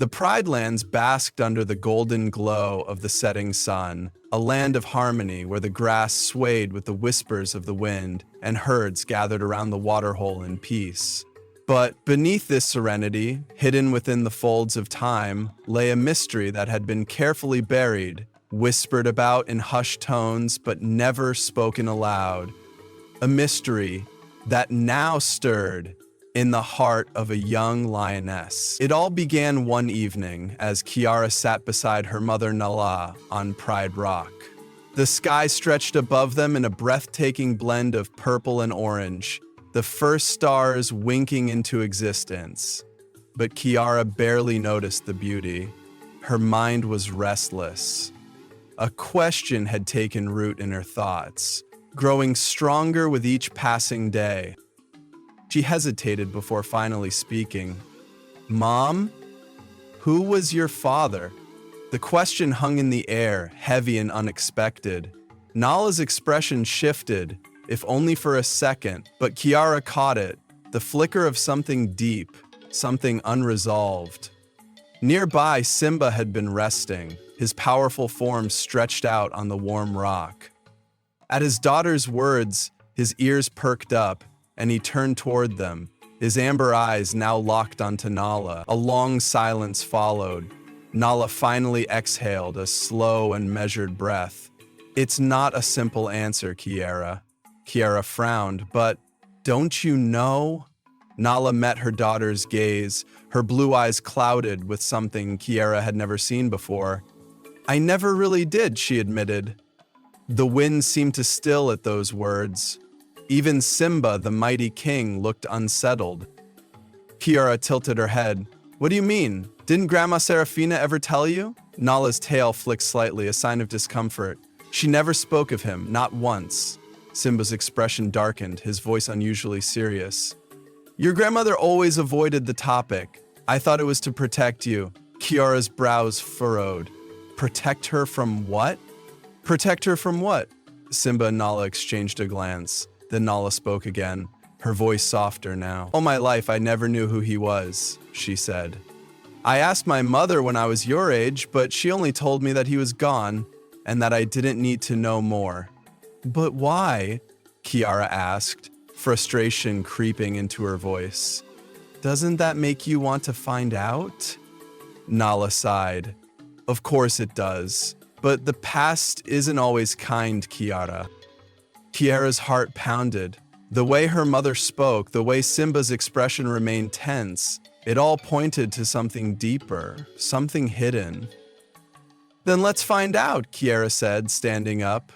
The Pride Lands basked under the golden glow of the setting sun, a land of harmony where the grass swayed with the whispers of the wind and herds gathered around the waterhole in peace. But beneath this serenity, hidden within the folds of time, lay a mystery that had been carefully buried, whispered about in hushed tones but never spoken aloud. A mystery that now stirred in the heart of a young lioness. It all began one evening as Kiara sat beside her mother Nala on Pride Rock. The sky stretched above them in a breathtaking blend of purple and orange, the first stars winking into existence. But Kiara barely noticed the beauty. Her mind was restless. A question had taken root in her thoughts, growing stronger with each passing day. She hesitated before finally speaking. "Mom, who was your father?" The question hung in the air, heavy and unexpected. Nala's expression shifted, if only for a second, but Kiara caught it, the flicker of something deep, something unresolved. Nearby, Simba had been resting, his powerful form stretched out on the warm rock. At his daughter's words, his ears perked up, and he turned toward them, his amber eyes now locked onto Nala. A long silence followed. Nala finally exhaled a slow and measured breath. "It's not a simple answer, Kiara." Kiara frowned, "But don't you know?" Nala met her daughter's gaze, her blue eyes clouded with something Kiara had never seen before. "I never really did," she admitted. The wind seemed to still at those words. Even Simba, the mighty king, looked unsettled. Kiara tilted her head. "What do you mean? Didn't Grandma Serafina ever tell you?" Nala's tail flicked slightly, a sign of discomfort. "She never spoke of him, not once." Simba's expression darkened, his voice unusually serious. "Your grandmother always avoided the topic. I thought it was to protect you." Kiara's brows furrowed. "Protect her from what?" "Protect her from what?" Simba and Nala exchanged a glance. Then Nala spoke again, her voice softer now. "All my life I never knew who he was," she said. "I asked my mother when I was your age, but she only told me that he was gone, and that I didn't need to know more." "But why?" Kiara asked, frustration creeping into her voice. "Doesn't that make you want to find out?" Nala sighed. "Of course it does, but the past isn't always kind, Kiara." Kiara's heart pounded. The way her mother spoke, the way Simba's expression remained tense, it all pointed to something deeper, something hidden. "Then let's find out," Kiara said, standing up.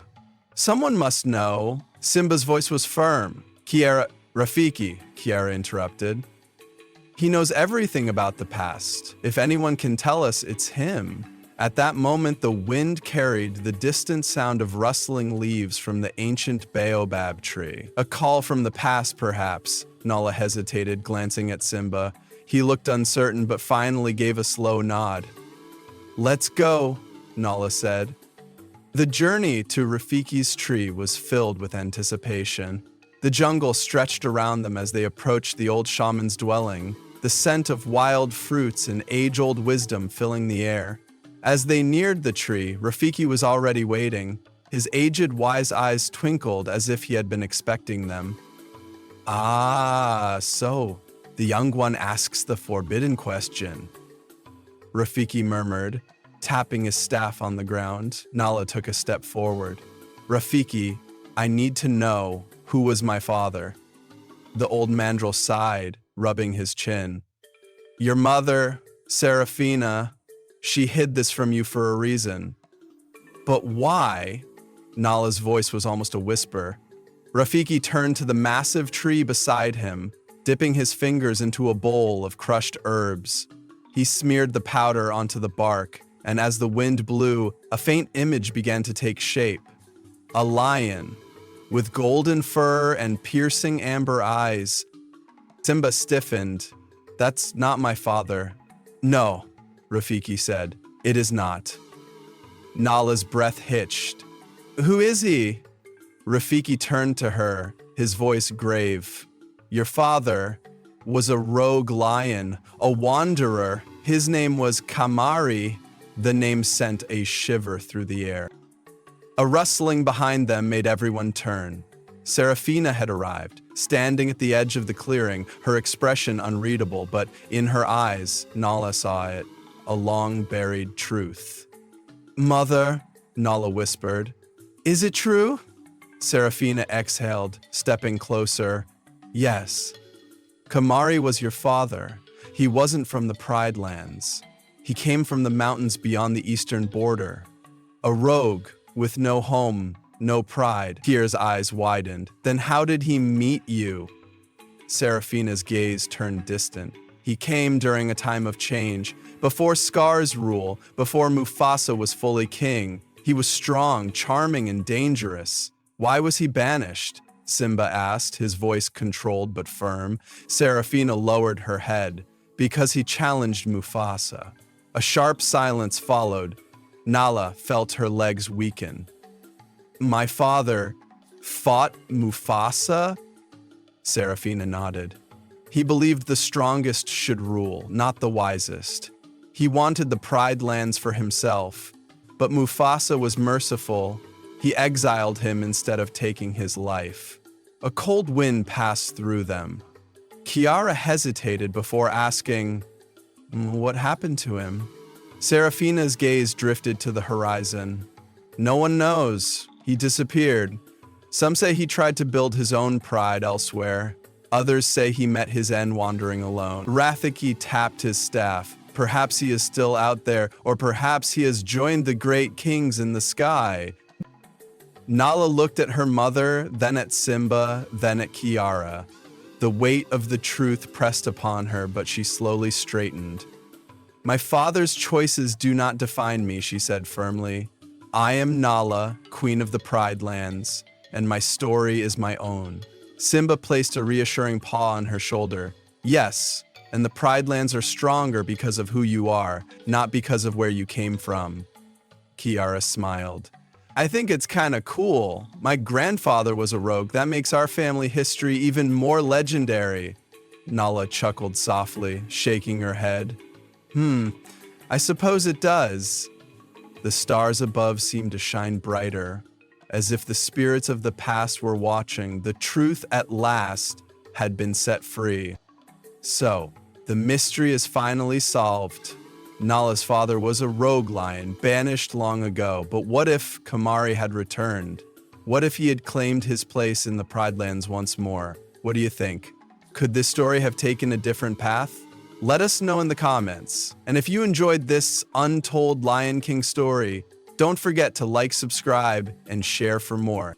"Someone must know." Simba's voice was firm. "Rafiki," Kiara interrupted. "He knows everything about the past. If anyone can tell us, it's him." At that moment, the wind carried the distant sound of rustling leaves from the ancient baobab tree. "A call from the past, perhaps." Nala hesitated, glancing at Simba. He looked uncertain, but finally gave a slow nod. "Let's go," Nala said. The journey to Rafiki's tree was filled with anticipation. The jungle stretched around them as they approached the old shaman's dwelling, the scent of wild fruits and age-old wisdom filling the air. As they neared the tree, Rafiki was already waiting. His aged, wise eyes twinkled as if he had been expecting them. "Ah, so the young one asks the forbidden question," Rafiki murmured, tapping his staff on the ground. Nala took a step forward. "Rafiki, I need to know who was my father." The old mandrill sighed, rubbing his chin. "Your mother, Serafina, she hid this from you for a reason." "But why?" Nala's voice was almost a whisper. Rafiki turned to the massive tree beside him, dipping his fingers into a bowl of crushed herbs. He smeared the powder onto the bark, and as the wind blew, a faint image began to take shape. A lion, with golden fur and piercing amber eyes. Simba stiffened. "That's not my father." "No," Rafiki said. "It is not." Nala's breath hitched. "Who is he?" Rafiki turned to her, his voice grave. "Your father was a rogue lion, a wanderer. His name was Kamari. The name sent a shiver through the air. A rustling behind them made everyone turn. Serafina had arrived, standing at the edge of the clearing, her expression unreadable, but in her eyes, Nala saw it, a long-buried truth. "Mother," Nala whispered. "Is it true?" Serafina exhaled, stepping closer. "Yes. Kamari was your father. He wasn't from the Pride Lands. He came from the mountains beyond the eastern border. A rogue, with no home, no pride." Kier's eyes widened. "Then how did he meet you?" Serafina's gaze turned distant. "He came during a time of change, before Scar's rule, before Mufasa was fully king. He was strong, charming, and dangerous." "Why was he banished?" Simba asked, his voice controlled but firm. Serafina lowered her head. "Because he challenged Mufasa." A sharp silence followed. Nala felt her legs weaken. "My father fought Mufasa?" Serafina nodded. "He believed the strongest should rule, not the wisest. He wanted the Pride Lands for himself. But Mufasa was merciful. He exiled him instead of taking his life." A cold wind passed through them. Kiara hesitated before asking, "What happened to him?" Serafina's gaze drifted to the horizon. "No one knows. He disappeared. Some say he tried to build his own pride elsewhere. Others say he met his end wandering alone." Rafiki tapped his staff. "Perhaps he is still out there, or perhaps he has joined the great kings in the sky." Nala looked at her mother, then at Simba, then at Kiara. The weight of the truth pressed upon her, but she slowly straightened. "My father's choices do not define me," she said firmly. "I am Nala, Queen of the Pride Lands, and my story is my own." Simba placed a reassuring paw on her shoulder. "Yes, and the Pride Lands are stronger because of who you are, not because of where you came from." Kiara smiled. "I think it's kinda cool. My grandfather was a rogue. That makes our family history even more legendary." Nala chuckled softly, shaking her head. I suppose it does." The stars above seemed to shine brighter, as if the spirits of the past were watching. The truth at last had been set free. So, the mystery is finally solved. Nala's father was a rogue lion, banished long ago, but what if Kamari had returned? What if he had claimed his place in the Pride Lands once more? What do you think? Could this story have taken a different path? Let us know in the comments. And if you enjoyed this untold Lion King story, don't forget to like, subscribe, and share for more.